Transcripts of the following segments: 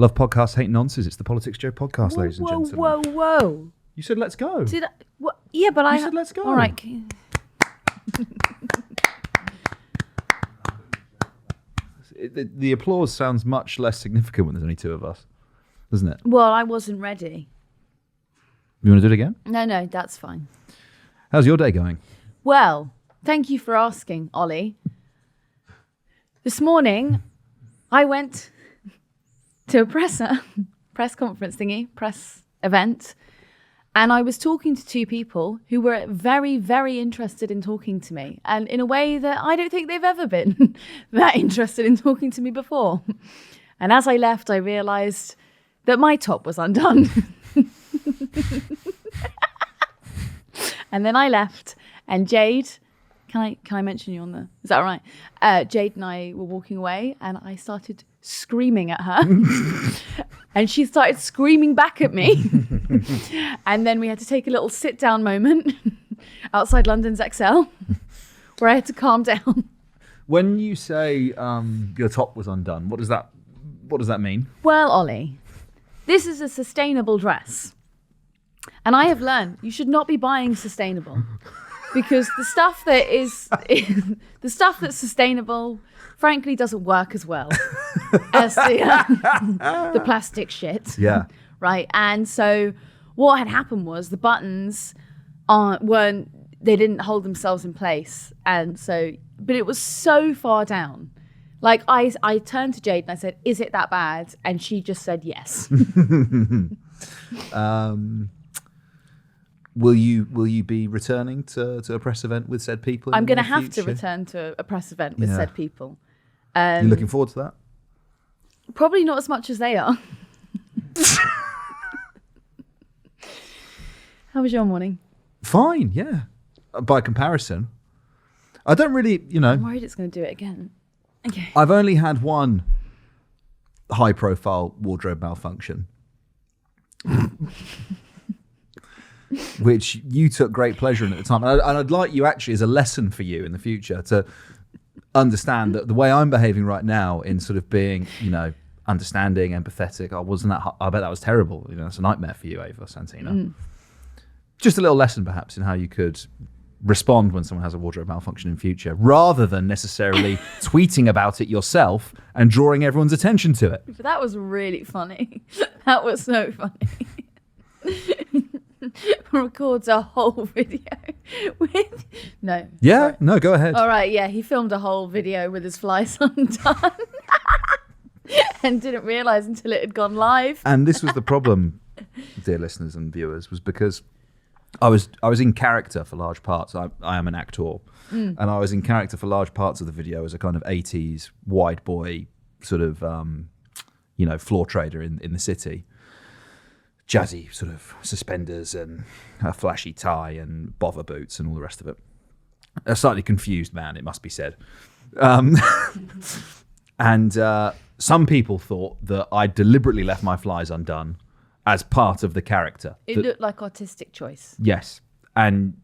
Love podcasts, hate nonsense. It's the PoliticsJOE podcast, ladies and gentlemen. Whoa. You said let's go. Did I? What? Yeah, but I said let's go. All right. The applause sounds much less significant when there's only two of us, doesn't it? Well, I wasn't ready. You want to do it again? No, that's fine. How's your day going? Well, thank you for asking, Ollie. This morning, I went to a press conference thingy, press event, and I was talking to two people who were very, very interested in talking to me, and in a way that I don't think they've ever been that interested in talking to me before. And as I left, I realised that my top was undone. And then I left, and Jade, can I mention you on the, is that all right? Jade and I were walking away, and I started screaming at her. And she started screaming back at me. And then we had to take a little sit down moment outside London's XL, where I had to calm down. When you say your top was undone, what does that mean? Well, Ollie, this is a sustainable dress. And I have learned you should not be buying sustainable, because the stuff that's sustainable, frankly, doesn't work as well as the plastic shit. Yeah. Right. And so what had happened was the buttons they didn't hold themselves in place. And so, but it was so far down. Like I turned to Jade and I said, "Is it that bad?" And she just said yes. Will you be returning to a press event with said people? I'm going to have to return to a press event with said people. You looking forward to that? Probably not as much as they are. How was your morning? Fine, yeah. By comparison, I don't really, I'm worried it's going to do it again. Okay. I've only had one high-profile wardrobe malfunction. Which you took great pleasure in at the time. And I'd like you actually, as a lesson for you in the future, to understand that the way I'm behaving right now in sort of being, understanding, empathetic, I bet that was terrible. It's a nightmare for you, Ava Santina. Just a little lesson perhaps in how you could respond when someone has a wardrobe malfunction in future, rather than necessarily tweeting about it yourself and drawing everyone's attention to it. But that was really funny. That was so funny. Records a whole video with no, go ahead. All right, yeah, he filmed a whole video with his flies undone and didn't realize until it had gone live. And this was the problem, dear listeners and viewers, was because I was in character for large parts. I am an actor, and I was in character for large parts of the video as a kind of 80s white boy sort of floor trader in the city. Jazzy sort of suspenders and a flashy tie and bother boots and all the rest of it. A slightly confused man, it must be said. And some people thought that I deliberately left my flies undone as part of the character. It looked like artistic choice. Yes. And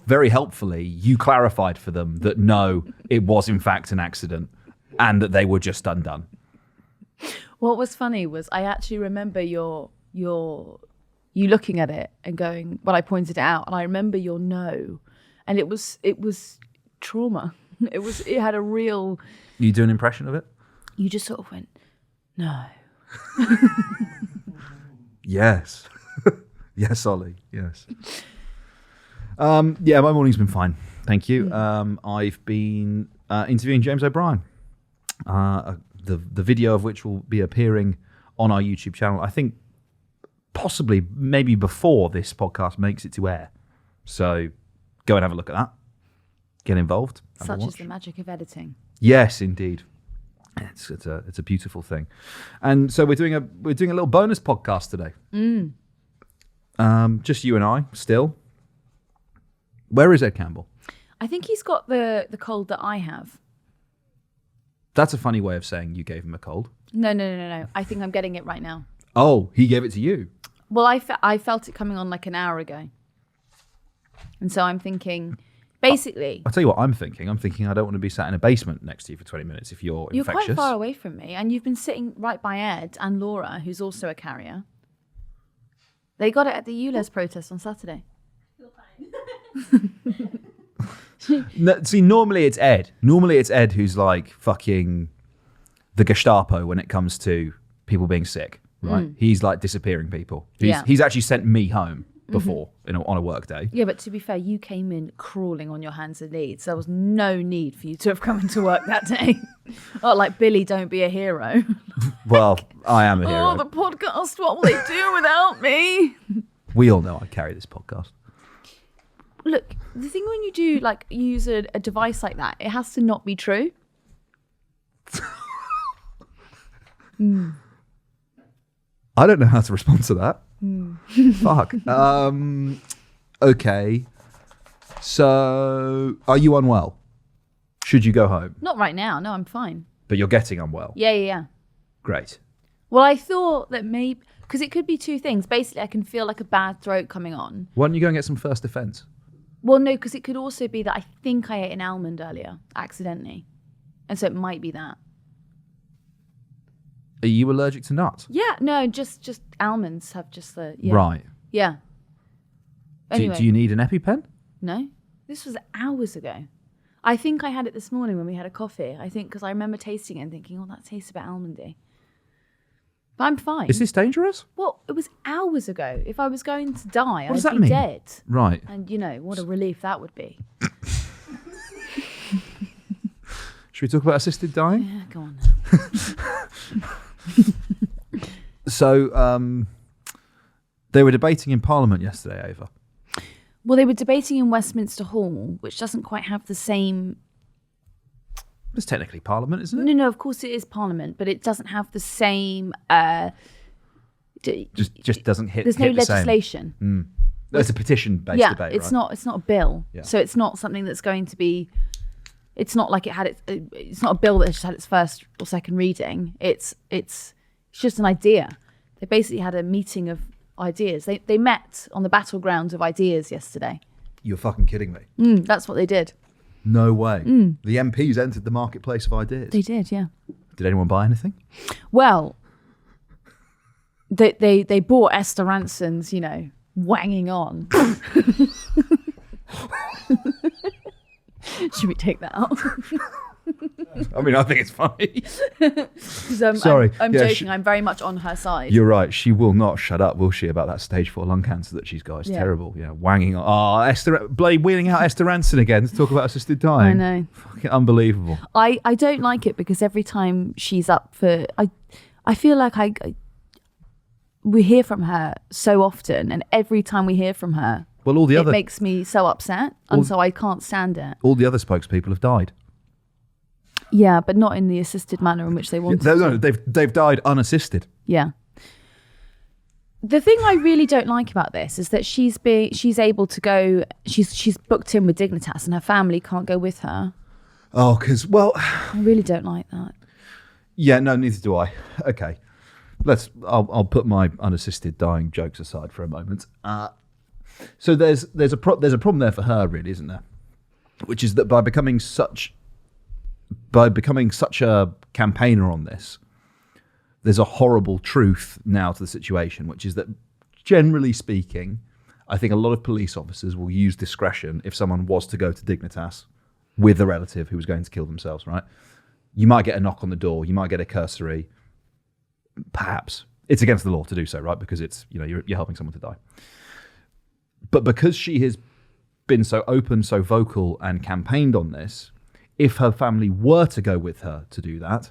very helpfully, you clarified for them that no, it was in fact an accident and that they were just undone. What was funny was I actually remember you looking at it and going, well, I pointed it out, and I remember your no, and it was trauma. It had a real. You do an impression of it? You just sort of went, no. Yes. Yes, Ollie. Yes. Yeah, my morning's been fine. Thank you. I've been interviewing James O'Brien, the video of which will be appearing on our YouTube channel, I think, possibly maybe before this podcast makes it to air. So go and have a look at that. Get involved. Such is the magic of editing. Yes, indeed. It's a beautiful thing. And so we're doing a little bonus podcast today. Just you and I still. Where is Ed Campbell? I think he's got the cold that I have. That's a funny way of saying you gave him a cold. No. I think I'm getting it right now. Oh, he gave it to you? Well, I felt it coming on like an hour ago. And so I'm thinking Basically, I'll tell you what I'm thinking. I'm thinking I don't want to be sat in a basement next to you for 20 minutes if you're infectious. Quite far away from me, and you've been sitting right by Ed and Laura, who's also a carrier. They got it at the ULEZ protest on Saturday. No, see, normally it's Ed. Normally it's Ed who's like fucking the Gestapo when it comes to people being sick, right? He's like disappearing people. He's actually sent me home before on a work day. Yeah, but to be fair, you came in crawling on your hands and knees. There was no need for you to have come into work that day. Oh, like Billy, don't be a hero. Well, I am a hero. Oh, the podcast, what will they do without me? We all know I carry this podcast. Look, the thing when you do like use a device like that, it has to not be true. I don't know how to respond to that. Fuck. Okay. So, are you unwell? Should you go home? Not right now. No, I'm fine. But you're getting unwell. Yeah. Great. Well, I thought that maybe because it could be two things. Basically, I can feel like a bad throat coming on. Why don't you go and get some First Defense? Well, no, because it could also be that I think I ate an almond earlier accidentally, and so it might be that. Are you allergic to nuts? Yeah, no, just almonds have just the Right. Yeah. Anyway, Do you need an EpiPen? No, this was hours ago. I think I had it this morning when we had a coffee. I think because I remember tasting it and thinking, oh, that tastes a bit almondy. But I'm fine. Is this dangerous? Well, it was hours ago. If I was going to die, What does I'd that be mean? dead. Right. And, what a relief that would be. Should we talk about assisted dying? Yeah, go on now. So, they were debating in Parliament yesterday, Ava. Well, they were debating in Westminster Hall, which doesn't quite have the same... It's technically Parliament, isn't it? No, of course it is Parliament, but it doesn't have the same... Just doesn't hit. There's no hit the same. legislation. It's a petition-based debate, it's right? not. It's not a bill. Yeah. So it's not something that's going to be. It's not like it had its. It's not a bill that just had its first or second reading. It's just an idea. They basically had a meeting of ideas. They met on the battleground of ideas yesterday. You're fucking kidding me. That's what they did. No way. The MPs entered the marketplace of ideas. They did, yeah. Did anyone buy anything? Well, they bought Esther Ranson's, wanging on. Should we take that out? I mean, I think it's funny. Sorry. I'm Yeah, joking. I'm very much on her side. You're right. She will not shut up, will she, about that stage 4 lung cancer that she's got? It's terrible. Yeah, wanging on. Oh, Esther, bloody wheeling out Esther Ranson again to talk about assisted dying. I know. Fucking unbelievable. I don't like it because every time she's up for... I feel like we hear from her so often, and every time we hear from her, well, all the it other makes me so upset, and so I can't stand it. all the other spokespeople have died. Yeah, but not in the assisted manner in which they wanted to. No, they've died unassisted. Yeah. The thing I really don't like about this is that she's able to go. She's booked in with Dignitas, and her family can't go with her. Oh, because I really don't like that. Yeah, no, neither do I. Okay, I'll put my unassisted dying jokes aside for a moment. So there's a problem there for her, really, isn't there? Which is that by becoming such a campaigner on this, there's a horrible truth now to the situation, which is that, generally speaking, I think a lot of police officers will use discretion if someone was to go to Dignitas with a relative who was going to kill themselves, right? You might get a knock on the door, you might get a cursory, perhaps. It's against the law to do so, right? Because it's, you're helping someone to die. But because she has been so open, so vocal, and campaigned on this, if her family were to go with her to do that,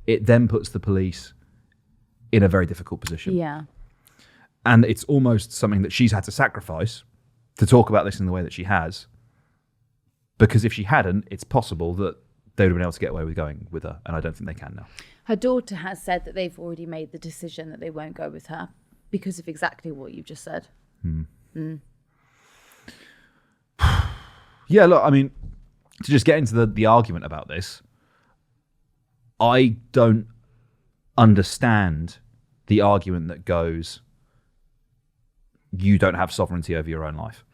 it then puts the police in a very difficult position. Yeah. And it's almost something that she's had to sacrifice to talk about this in the way that she has. Because if she hadn't, it's possible that they would have been able to get away with going with her. And I don't think they can now. Her daughter has said that they've already made the decision that they won't go with her because of exactly what you've just said. Yeah, look, I mean, to just get into the argument about this, I don't understand the argument that goes, you don't have sovereignty over your own life.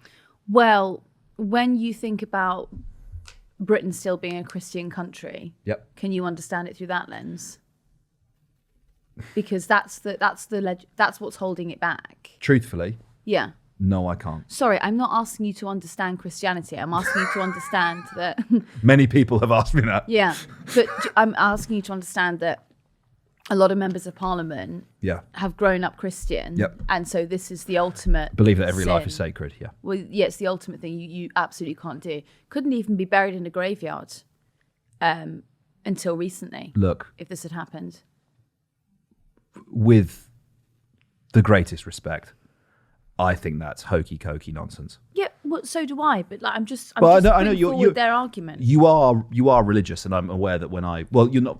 Well, when you think about Britain still being a Christian country, Yep. can you understand it through that lens? Because that's what's holding it back. Truthfully, Yeah. no, I can't. Sorry, I'm not asking you to understand Christianity. I'm asking you to understand that. Many people have asked me that. Yeah, but I'm asking you to understand that a lot of members of Parliament Yeah. have grown up Christian, Yep. and so this is the ultimate. Believe that every life sin. is sacred. Yeah. Well, yeah, it's the ultimate thing you absolutely can't do. Couldn't even be buried in a graveyard until recently, Look, if this had happened. with the greatest respect, I think that's hokey cokey nonsense. Yeah, well, so do I. But like, I'm just I know putting you're forward their argument. You are religious, and I'm aware that you're not.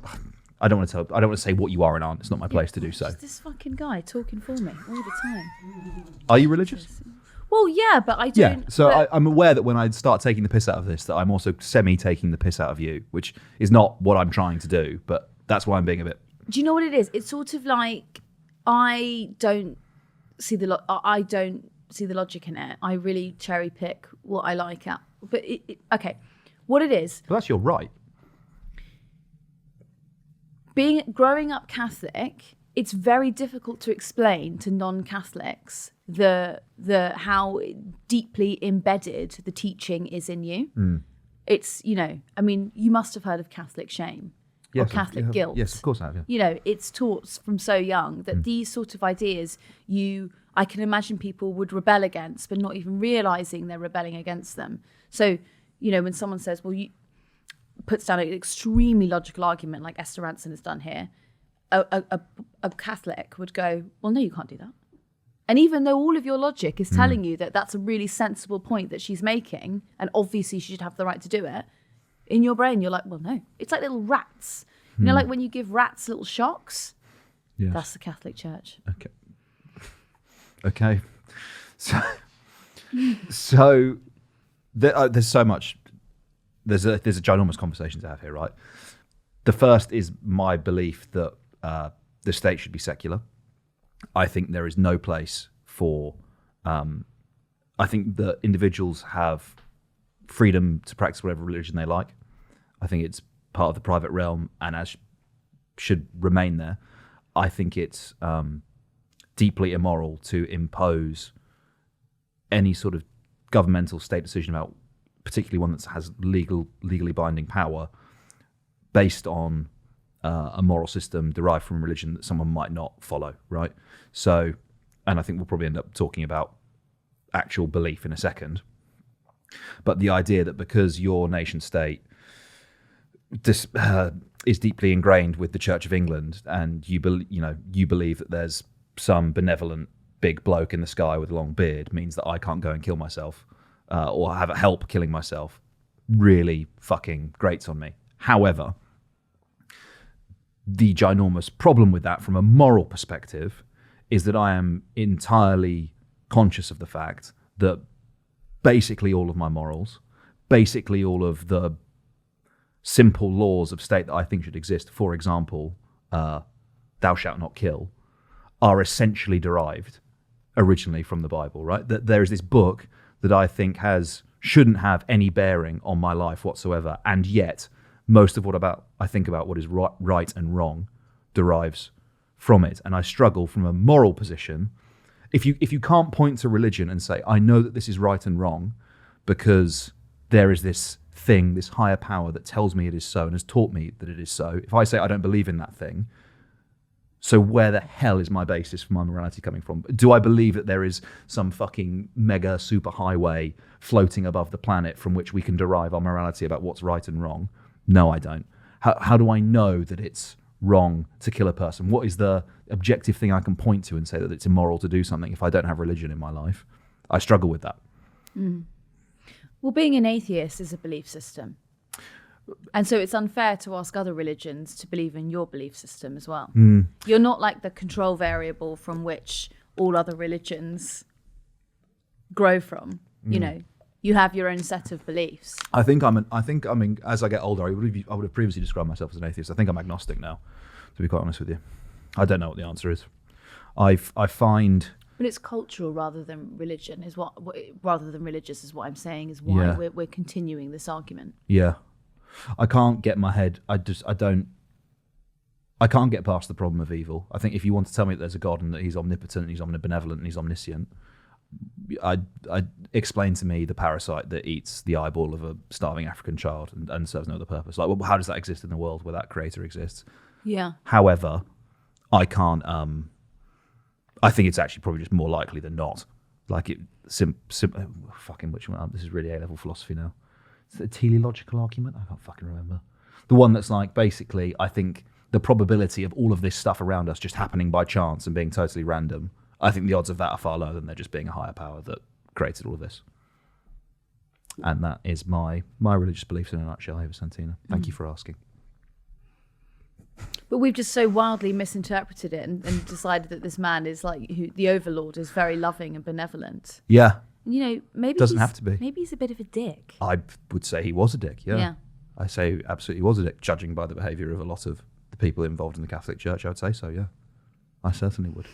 I don't want to say what you are and aren't. It's not my place to do so. Just this fucking guy talking for me all the time. Are you religious? Well, yeah, but I Yeah. don't. So but- I'm aware that when I start taking the piss out of this, that I'm also taking the piss out of you, which is not what I'm trying to do. But that's why I'm being a bit. Do you know what it is? It's sort of like I don't see the logic in it. I really cherry pick what I like at. But okay, what it is, Well, that's your right. growing up Catholic, it's very difficult to explain to non-Catholics the how deeply embedded the teaching is in you. It's, I mean, you must have heard of Catholic shame. Or Catholic guilt. Yes, of course I have. Yeah. It's taught from so young that these sort of ideas I can imagine people would rebel against, but not even realizing they're rebelling against them. So, when someone says, well, you puts down an extremely logical argument like Esther Ranson has done here, a Catholic would go, well, no, you can't do that. And even though all of your logic is telling you that that's a really sensible point that she's making, and obviously she should have the right to do it, in your brain, you're like, well, no. It's like little rats. Like when you give rats little shocks? Yes. That's the Catholic Church. Okay. So there's so much. There's a ginormous conversation to have here, right? The first is my belief that the state should be secular. I think there is no place for. I think that individuals have freedom to practice whatever religion they like. I think it's part of the private realm and should remain there. I think it's deeply immoral to impose any sort of governmental state decision about, particularly one that has legally binding power, based on a moral system derived from religion that someone might not follow, right? So, and I think we'll probably end up talking about actual belief in a second. But the idea that because your nation state is deeply ingrained with the Church of England, and you believe that there's some benevolent big bloke in the sky with a long beard, means that I can't go and kill myself or have help killing myself, really fucking grates on me. However, the ginormous problem with that from a moral perspective is that I am entirely conscious of the fact that basically all of my morals, basically all of the simple laws of state that I think should exist, for example, thou shalt not kill, are essentially derived originally from the Bible, right? That there is this book that I think shouldn't have any bearing on my life whatsoever, and yet most of what I think about what is right and wrong derives from it. And I struggle from a moral position. If you can't point to religion and say, I know that this is right and wrong because there is this thing, this higher power that tells me it is so and has taught me that it is so. If I say I don't believe in that thing, so where the hell is my basis for my morality coming from? Do I believe that there is some fucking mega super highway floating above the planet from which we can derive our morality about what's right and wrong? No, I don't. How do I know that it's wrong to kill a person? What is the objective thing I can point to and say that it's immoral to do something if I don't have religion in my life? I struggle with that. Well, being an atheist is a belief system. And so it's unfair to ask other religions to believe in your belief system as well. You're not like the control variable from which all other religions grow from. You have your own set of beliefs. I think as I get older, I would have previously described myself as an atheist. I think I'm agnostic now, to be quite honest with you. I don't know what the answer is. I find But it's cultural rather than religion rather than religious is what I'm saying is why we're continuing this argument. Yeah. I can't get my head. I can't get past the problem of evil. I think if you want to tell me that there's a God and that he's omnipotent and he's omnibenevolent and he's omniscient, I explain to me the parasite that eats the eyeball of a starving African child and serves no other purpose. Like, well, how does that exist in the world where that creator exists? Yeah. However, I can't. I think it's actually probably just more likely than not. Like it, fucking which one? This is really A-level philosophy now. Is it a teleological argument? I can't fucking remember. The one that's like basically, I think the probability of all of this stuff around us just happening by chance and being totally random, I think the odds of that are far lower than there just being a higher power that created all of this. And that is my religious beliefs in a nutshell, Ava Santina. Thank you for asking. But we've just so wildly misinterpreted it and decided that this man is like the overlord is very loving and benevolent. Yeah. You know, maybe doesn't have to be. Maybe he's a bit of a dick. I would say he was a dick. Yeah. I say absolutely was a dick, judging by the behaviour of a lot of the people involved in the Catholic Church. I would say so. Yeah, I certainly would.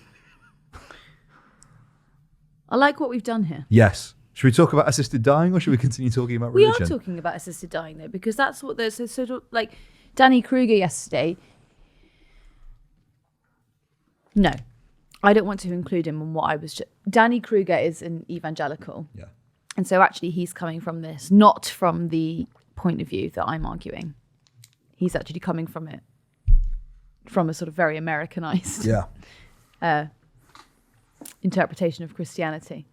I like what we've done here. Yes. Should we talk about assisted dying or should we continue talking about religion? We are talking about assisted dying though, because that's what there's sort of like Danny Kruger yesterday. No, I don't want to include him on what I was. Danny Kruger is an evangelical. Yeah. And so actually he's coming from this, not from the point of view that I'm arguing. He's actually coming from it from a sort of very Americanized interpretation of Christianity.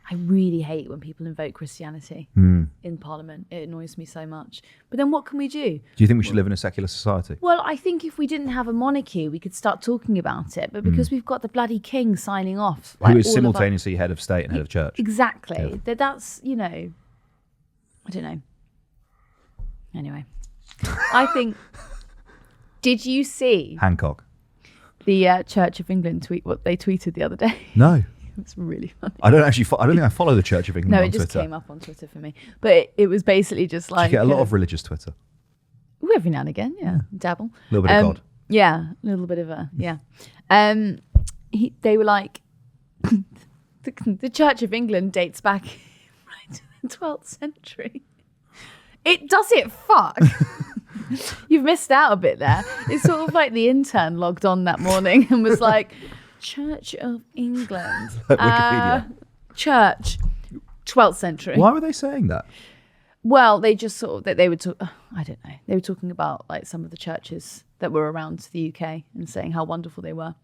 I really hate when people invoke Christianity in Parliament. It annoys me so much. But then what can we do? Do you think we should live in a secular society? Well, I think if we didn't have a monarchy, we could start talking about it. But because we've got the bloody king signing off. Who is simultaneously head of state and head of church. Exactly. Yeah. That's, you know, I don't know. Anyway, I think, did you see Hancock, the Church of England tweet what they tweeted the other day? No. It's really funny. I don't think I follow the Church of England on Twitter. No, it just came up on Twitter for me. But it was basically just like... You get a lot of religious Twitter. Every now and again, dabble. A little bit of God. Yeah, a little bit of they were like, the Church of England dates back right to the 12th century. It does it, fuck. You've missed out a bit there. It's sort of like the intern logged on that morning and was like... Church of England. Wikipedia. Church, 12th century. Why were they saying that? Well, they just sort of, they would talk, I don't know. They were talking about like some of the churches that were around the UK and saying how wonderful they were.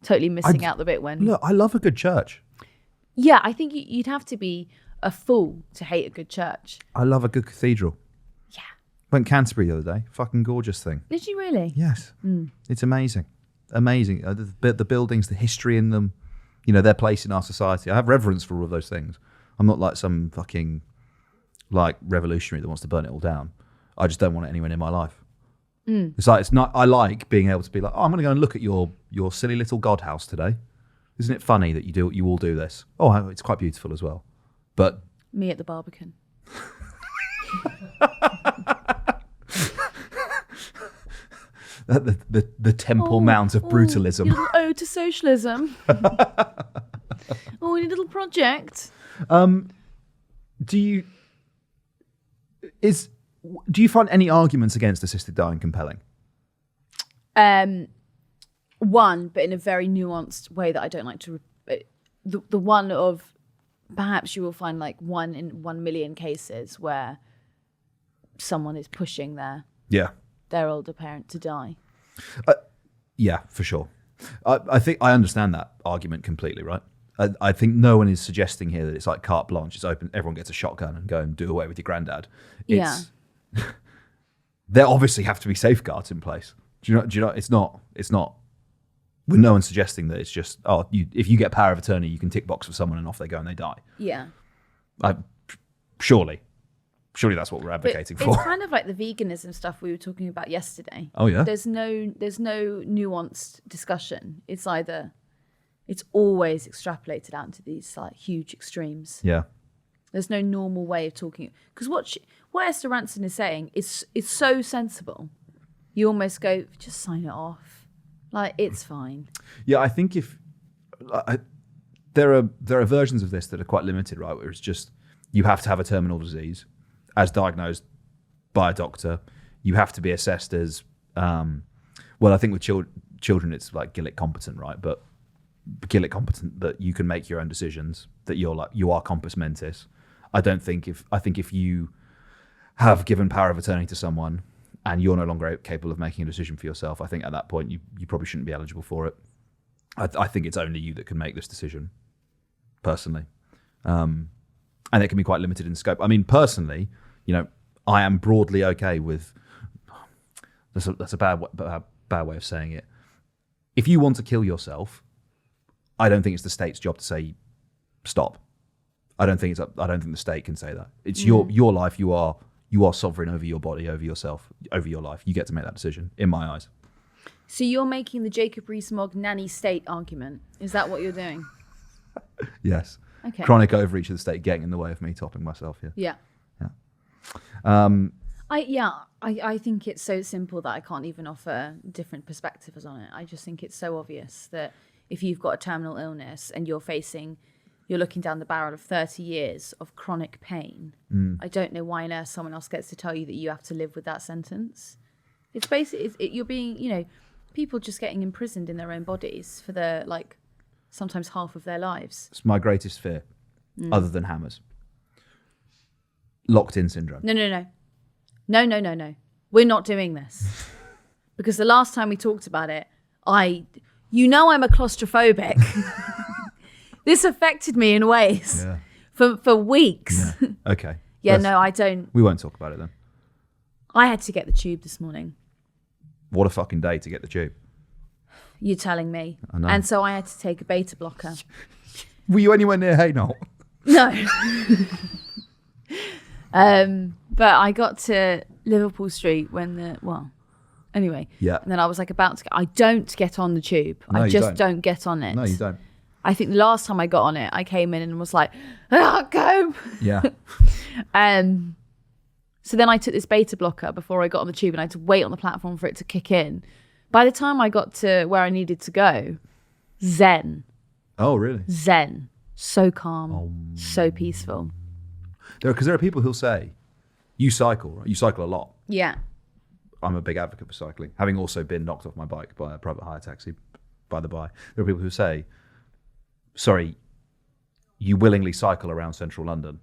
Totally missing out the bit when... Look, I love a good church. Yeah, I think you'd have to be a fool to hate a good church. I love a good cathedral. Yeah. Went Canterbury the other day. Fucking gorgeous thing. Did you really? Yes. It's amazing. Amazing. The buildings, the history in them, you know, their place in our society. I have reverence for all of those things. I'm not like some fucking like revolutionary that wants to burn it all down. I just don't want it anywhere near my life. It's like, it's not, I like being able to be like, oh, I'm going to go and look at your silly little God house today. Isn't it funny that you all do this? Oh, it's quite beautiful as well. But me at the Barbican. The Temple Mount of brutalism. Your little ode to socialism. Your little project. Do you find any arguments against assisted dying compelling? One, but in a very nuanced way that I don't like to. The one of perhaps you will find like 1 in 1 million cases where someone is pushing their older parent to die. Yeah, for sure. I think I understand that argument completely, right? I think no one is suggesting here that it's like carte blanche, it's open, everyone gets a shotgun and go and do away with your granddad. There obviously have to be safeguards in place. Do you know? It's not. With no one suggesting that it's just if you get power of attorney, you can tick box for someone and off they go and they die. Yeah. Surely that's what we're advocating for. It's kind of like the veganism stuff we were talking about yesterday. Oh yeah. There's no nuanced discussion. It's always extrapolated out into these like huge extremes. Yeah. There's no normal way of talking, because what Esther Ranson is saying is so sensible. You almost go, just sign it off. Like, it's fine. Yeah, I think there are versions of this that are quite limited, right? Where it's just you have to have a terminal disease as diagnosed by a doctor. You have to be assessed as I think with children it's like Gillick competent, right? But Gillick competent that you can make your own decisions, that you are compos mentis. I think if you have given power of attorney to someone and you're no longer capable of making a decision for yourself, I think at that point you probably shouldn't be eligible for it. I think it's only you that can make this decision, personally. And it can be quite limited in scope. I mean, personally, I am broadly okay with, that's a bad way of saying it. If you want to kill yourself, I don't think it's the state's job to say stop. I don't think the state can say that. It's your life. You are sovereign over your body, over yourself, over your life. You get to make that decision, in my eyes. So you're making the Jacob Rees-Mogg nanny state argument. Is that what you're doing? Yes. Okay. Chronic overreach of the state getting in the way of me topping myself. Yeah. I think it's so simple that I can't even offer different perspectives on it. I just think it's so obvious that if you've got a terminal illness and you're looking down the barrel of 30 years of chronic pain, I don't know why on earth someone else gets to tell you that you have to live with that sentence. It's basically, you're being, people just getting imprisoned in their own bodies for sometimes half of their lives. It's my greatest fear, other than hammers. Locked in syndrome. No. We're not doing this. Because the last time we talked about it, I'm a claustrophobic. This affected me in ways for weeks. Yeah. Okay. I don't. We won't talk about it then. I had to get the tube this morning. What a fucking day to get the tube. You're telling me. I know. And so I had to take a beta blocker. Were you anywhere near Hainault? No. But I got to Liverpool Street anyway. Yeah. And then I was I don't get on the tube. No, I just don't get on it. No, you don't. I think the last time I got on it, I came in and was like, go. Yeah. So then I took this beta blocker before I got on the tube and I had to wait on the platform for it to kick in. By the time I got to where I needed to go, zen. Oh, really? Zen. So calm, so peaceful. Because there are people who'll say, you cycle, right? You cycle a lot. Yeah. I'm a big advocate for cycling, having also been knocked off my bike by a private hire taxi, by the by. There are people who say, sorry, you willingly cycle around central London,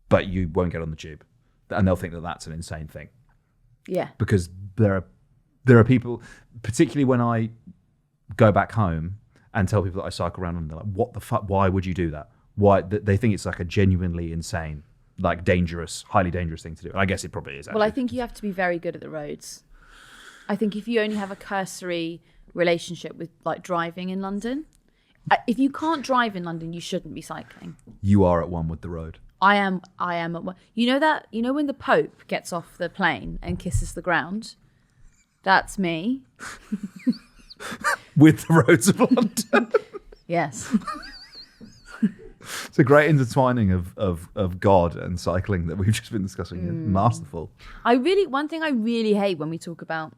but you won't get on the tube. And they'll think that that's an insane thing. Yeah. Because there are people, particularly when I go back home and tell people that I cycle around and they're like, what the fuck, why would you do that? Why? They think it's like a genuinely insane, like dangerous, highly dangerous thing to do. And I guess it probably is. Actually. Well, I think you have to be very good at the roads. I think if you only have a cursory relationship with driving in London, if you can't drive in London, you shouldn't be cycling. You are at one with the road. I am at one. You know when the Pope gets off the plane and kisses the ground? That's me. With the roads of London. Yes. It's a great intertwining of God and cycling that we've just been discussing here. Masterful. One thing I really hate when we talk about,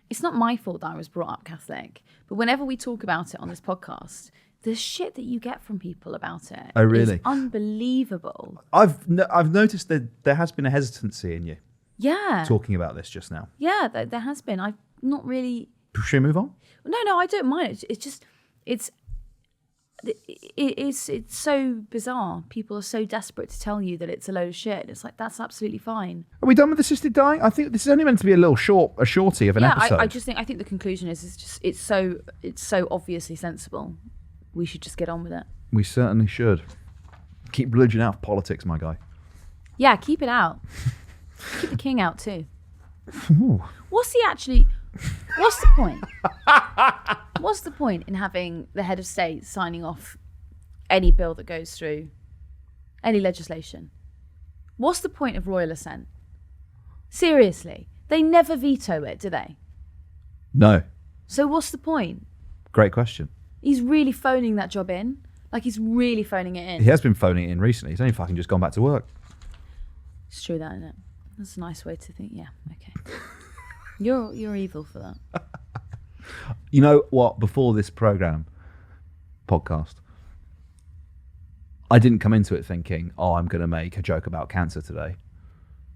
it's not my fault that I was brought up Catholic, but whenever we talk about it on this podcast, the shit that you get from people about it is unbelievable. I've noticed that there has been a hesitancy in you. Yeah. Talking about this just now. Yeah, there has been. I've not really. Should we move on? No, I don't mind. It's so bizarre. People are so desperate to tell you that it's a load of shit. It's like, that's absolutely fine. Are we done with assisted dying? I think this is only meant to be a shorty of an episode. I think the conclusion is it's so obviously sensible. We should just get on with it. We certainly should. Keep religion out of politics, my guy. Yeah, keep it out. Keep the king out too. Ooh. What's the point? What's the point in having the head of state signing off any bill that goes through, any legislation? What's the point of royal assent? Seriously, they never veto it, do they? No. So what's the point? Great question. He's really phoning that job in. He's really phoning it in. He has been phoning it in recently. He's only fucking just gone back to work. It's true, that, isn't it? That's a nice way to think. Yeah, okay. You're evil for that. You know what? Before this program, podcast. I didn't come into it thinking, oh, I'm going to make a joke about cancer today.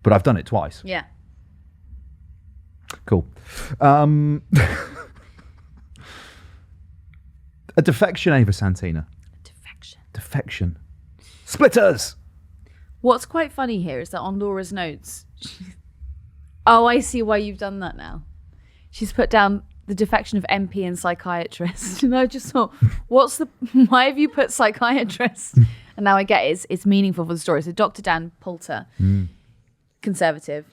But I've done it twice. Yeah. Cool. A defection, Ava Santina. Defection. Splitters! What's quite funny here is that on Laura's notes, oh, I see why you've done that now. She's put down the defection of MP and psychiatrist. And I just thought, why have you put psychiatrist? And now I get it's meaningful for the story. So Dr. Dan Poulter, Conservative,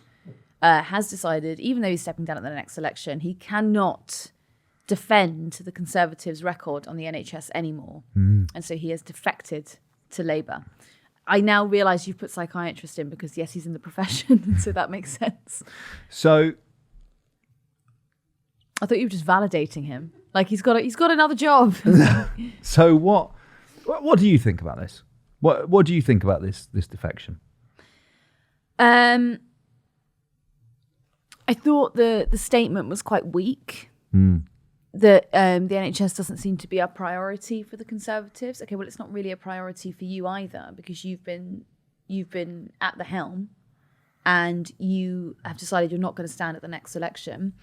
has decided, even though he's stepping down at the next election, he cannot defend the Conservatives' record on the NHS anymore. And so he has defected to Labour. I now realise you've put psychiatrist in because, yes, he's in the profession, so that makes sense. So I thought you were just validating him. Like he's got another job. So what do you think about this? What do you think about this defection? I thought the statement was quite weak. That the NHS doesn't seem to be a priority for the Conservatives. Okay, well, it's not really a priority for you either because you've been at the helm and you have decided you're not going to stand at the next election.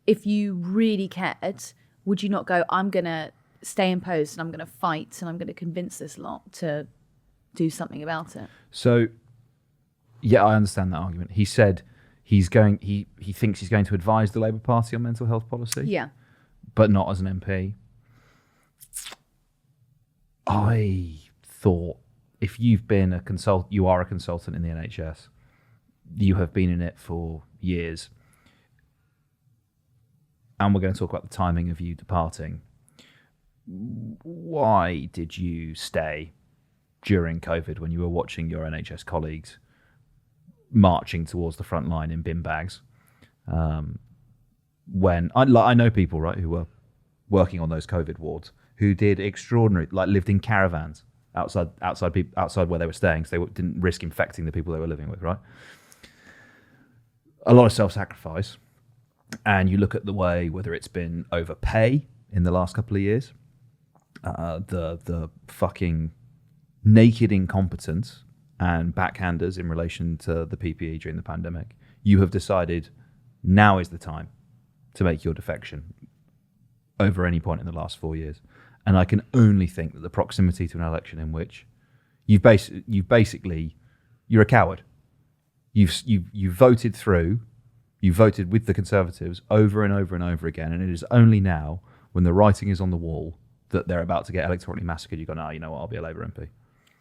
If you really cared, would you not go, I'm going to stay in post and I'm going to fight and I'm going to convince this lot to do something about it? So, yeah, I understand that argument. He said he thinks he's going to advise the Labour Party on mental health policy. Yeah. But not as an MP. I thought if you've been you are a consultant in the NHS, you have been in it for years, and we're going to talk about the timing of you departing. Why did you stay during COVID when you were watching your NHS colleagues marching towards the front line in bin bags? When I know people, right, who were working on those COVID wards who did extraordinary, like lived in caravans outside where they were staying, so they didn't risk infecting the people they were living with, right? A lot of self-sacrifice. And you look at the way, whether it's been overpay in the last couple of years, the fucking naked incompetence and backhanders in relation to the PPE during the pandemic, you have decided now is the time to make your defection over any point in the last 4 years. And I can only think that the proximity to an election in which you're a coward. You've voted through, you voted with the Conservatives over and over and over again, and it is only now, when the writing is on the wall, that they're about to get electorally massacred, you go, no, you know what, I'll be a Labour MP.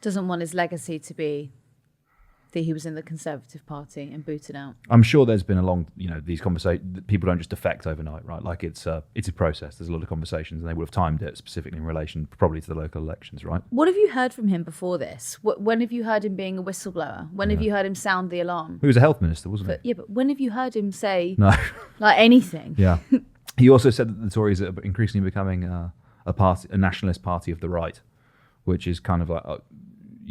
Doesn't want his legacy to be that he was in the Conservative Party and booted out. I'm sure there's been these conversations. People don't just defect overnight, right? Like it's a process. There's a lot of conversations, and they would have timed it specifically in relation, probably to the local elections, right? What have you heard from him before this? When have you heard him being a whistleblower? When have you heard him sound the alarm? He was a health minister, wasn't he? Yeah, but when have you heard him say like anything? Yeah. He also said that the Tories are increasingly becoming a nationalist party of the right, which is kind of like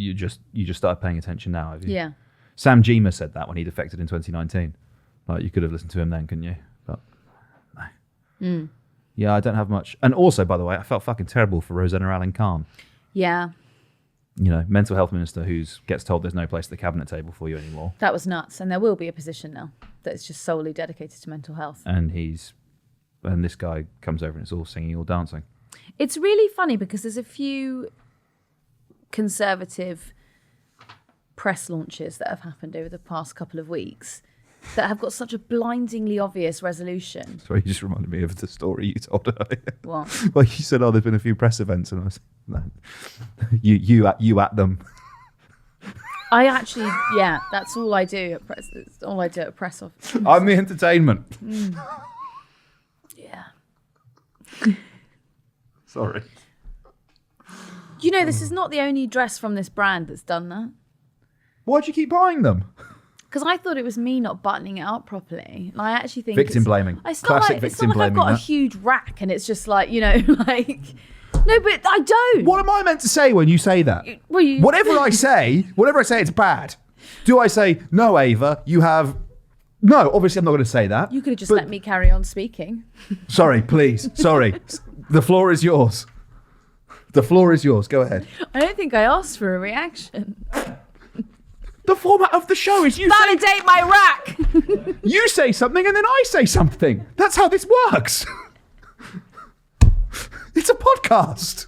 you just started paying attention now, have you? Yeah. Sam Gyimah said that when he defected in 2019. Like, you could have listened to him then, couldn't you? But no. Yeah, I don't have much. And also, by the way, I felt fucking terrible for Rosanna Allen-Khan. Yeah. Mental health minister who gets told there's no place at the cabinet table for you anymore. That was nuts. And there will be a position now that's just solely dedicated to mental health. And this guy comes over and it's all singing, all dancing. It's really funny because there's a few Conservative press launches that have happened over the past couple of weeks that have got such a blindingly obvious resolution. Sorry, you just reminded me of the story you told earlier. What? Well, you said, there's been a few press events, and I was, no, you at them. I actually, yeah, that's all I do at press. It's all I do at press off. I'm the entertainment. Yeah. Sorry. This is not the only dress from this brand that's done that. Why'd you keep buying them? Because I thought it was me not buttoning it up properly. And I actually think victim blaming. Classic victim blaming. It's not like I've got a huge rack and it's just like, no, but I don't. What am I meant to say when you say that? Whatever I say, it's bad. Do I say, no, Ava, you have... No, obviously I'm not going to say that. You could have just let me carry on speaking. Sorry, please. Sorry. The floor is yours. The floor is yours. Go ahead. I don't think I asked for a reaction. The format of the show is Validate my rack. you say something and then I say something. That's how this works. It's a podcast.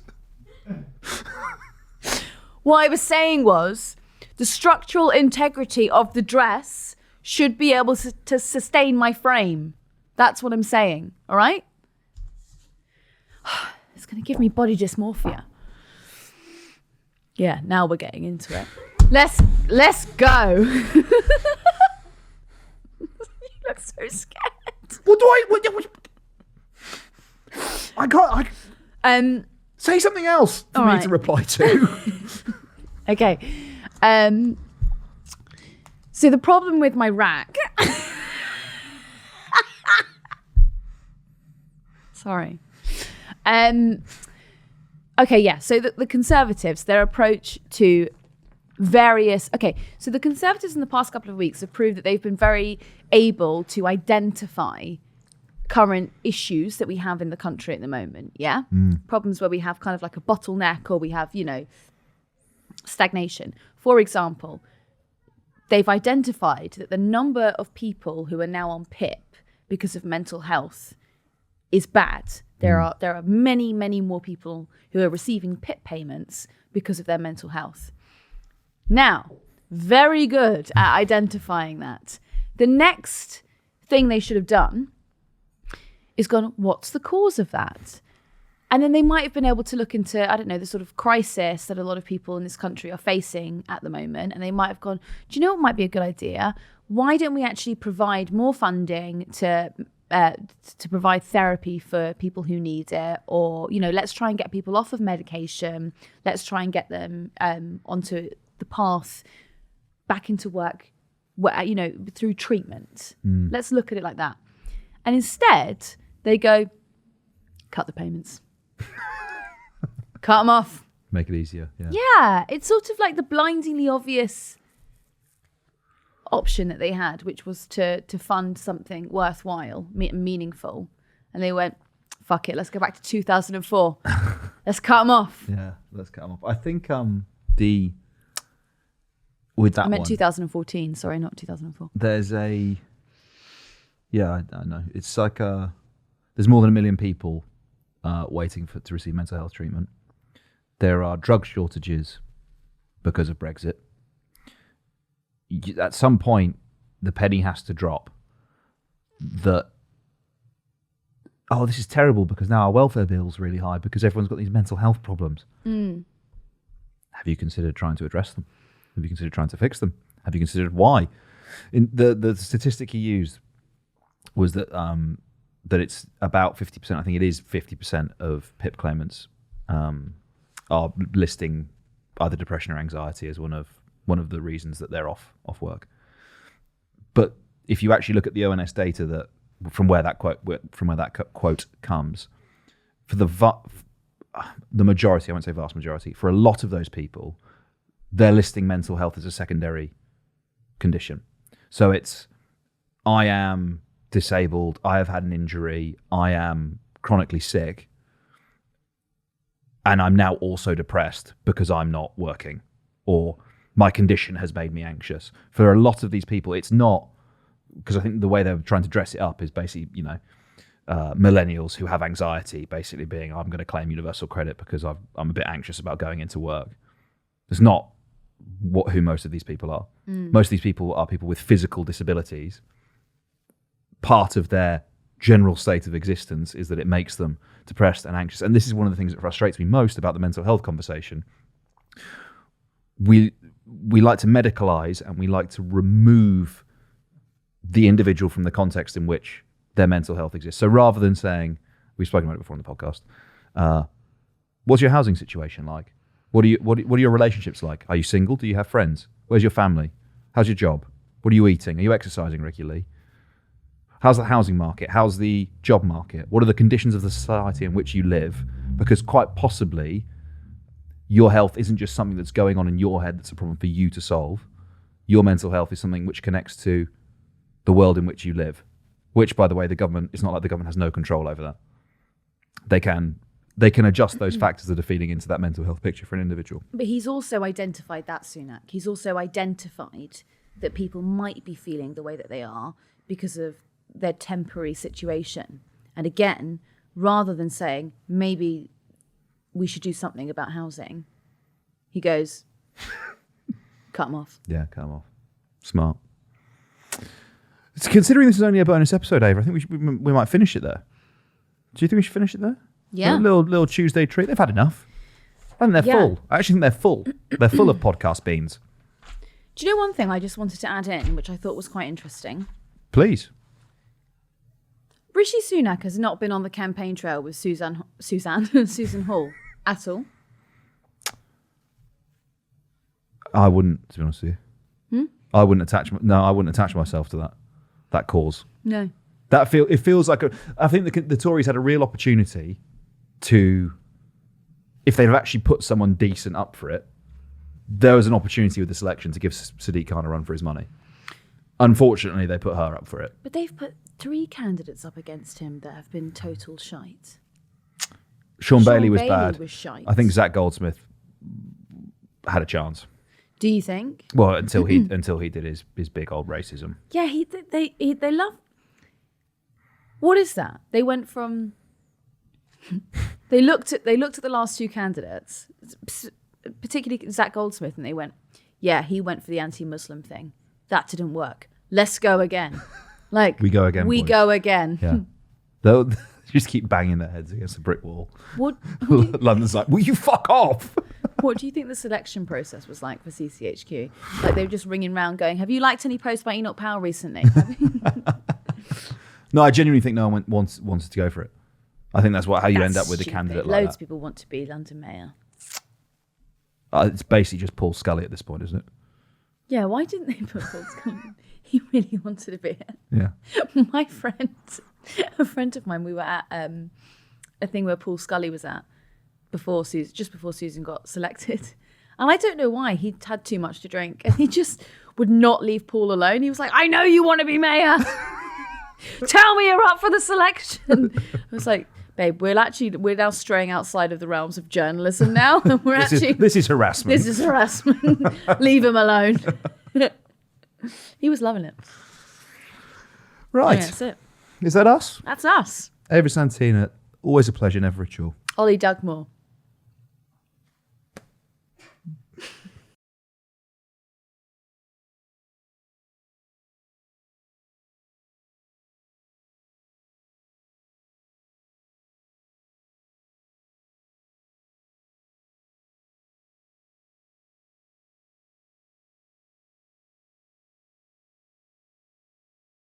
What I was saying was the structural integrity of the dress should be able to sustain my frame. That's what I'm saying. All right? It's going to give me body dysmorphia. Yeah, now we're getting into it. Let's go. You look so scared. What do I can't. Say something else for me to reply to. Okay. So the problem with my rack. Sorry. Okay, yeah. So the Conservatives, their approach to so the Conservatives in the past couple of weeks have proved that they've been very able to identify current issues that we have in the country at the moment, yeah? Problems where we have kind of like a bottleneck or we have, stagnation. For example, they've identified that the number of people who are now on PIP because of mental health is bad. There are many, many more people who are receiving PIP payments because of their mental health. Now, very good at identifying that. The next thing they should have done is gone, what's the cause of that? And then they might have been able to look into, I don't know, the sort of crisis that a lot of people in this country are facing at the moment. And they might have gone, do you know what might be a good idea? Why don't we actually provide more funding to provide therapy for people who need it? Or, let's try and get people off of medication. Let's try and get them onto the path back into work, through treatment. Let's look at it like that. And instead, they go, cut the payments. Cut them off. Make it easier. Yeah, it's sort of like the blindingly obvious option that they had, which was to fund something worthwhile, meaningful. And they went, fuck it, let's go back to 2004. Let's cut them off. Yeah, let's cut them off. I think with that I meant one, 2014, sorry, not 2004. There's I know. It's like there's more than 1 million people waiting to receive mental health treatment. There are drug shortages because of Brexit. At some point, the penny has to drop that, this is terrible because now our welfare bill's really high because everyone's got these mental health problems. Have you considered trying to address them? Have you considered trying to fix them? Have you considered why? In the statistic he used was that it's about 50%. I think it is 50% of PIP claimants are listing either depression or anxiety as one of the reasons that they're off work. But if you actually look at the ONS data that from where that quote comes, for the majority, I won't say vast majority, for a lot of those people, they're listing mental health as a secondary condition. So it's, I am disabled, I have had an injury, I am chronically sick, and I'm now also depressed because I'm not working, or my condition has made me anxious. For a lot of these people, it's not, because I think the way they're trying to dress it up is basically, millennials who have anxiety basically being, I'm going to claim universal credit because I'm a bit anxious about going into work. It's not who most of these people are. Most of these people are people with physical disabilities. Part of their general state of existence is that it makes them depressed and anxious. And this is one of the things that frustrates me most about the mental health conversation. We like to medicalize and we like to remove the individual from the context in which their mental health exists. So rather than saying, we've spoken about it before on the podcast, what's your housing situation like? What are your relationships like? Are you single? Do you have friends? Where's your family? How's your job? What are you eating? Are you exercising regularly? How's the housing market? How's the job market? What are the conditions of the society in which you live? Because quite possibly your health isn't just something that's going on in your head that's a problem for you to solve. Your mental health is something which connects to the world in which you live, which, by the way, it's not like the government has no control over that. They can they can adjust those factors that are feeding into that mental health picture for an individual. But he's also identified that, Sunak. He's also identified that people might be feeling the way that they are because of their temporary situation. And again, rather than saying, maybe we should do something about housing, he goes, cut them off. Yeah, cut them off. Smart. Considering this is only a bonus episode, Ava, I think we might finish it there. Do you think we should finish it there? Yeah. A little Tuesday treat. They've had enough. I think they're full. I actually think they're full. They're full of podcast beans. Do you know one thing I just wanted to add in, which I thought was quite interesting? Please. Rishi Sunak has not been on the campaign trail with Susan Hall at all. I wouldn't, to be honest with you. I wouldn't attach myself to that cause. No. It feels like I think the Tories had a real opportunity to, if they'd have actually put someone decent up for it, there was an opportunity with this election to give Sadiq Khan a run for his money. Unfortunately, they put her up for it. But they've put 3 candidates up against him that have been total shite. Sean Bailey was bad. Was shite. I think Zach Goldsmith had a chance. Do you think? Well, until he did his big old racism. Yeah, they love. What is that? They went from. They looked at the last 2 candidates, particularly Zach Goldsmith, and they went, yeah, he went for the anti-Muslim thing. That didn't work. Let's go again. Like we go again. We boys. go again. Yeah. They'll just keep banging their heads against a brick wall. What London's like, will you fuck off? What do you think the selection process was like for CCHQ? Like they were just ringing round going, have you liked any posts by Enoch Powell recently? No, I genuinely think no one wanted to go for it. I think that's how you end up with a candidate like that. Loads of people want to be London mayor. It's basically just Paul Scully at this point, isn't it? Yeah, why didn't they put Paul Scully? He really wanted to be it. Yeah. My friend, a friend of mine, we were at a thing where Paul Scully was at just before Susan got selected. And I don't know why, he'd had too much to drink and he just would not leave Paul alone. He was like, I know you want to be mayor. Tell me you're up for the selection. I was like, babe, we're now straying outside of the realms of journalism now. This is harassment. This is harassment. Leave him alone. He was loving it. Right. Yeah, that's it. Is that us? That's us. Ava Santina, always a pleasure, never a chore. Ollie Dugmore.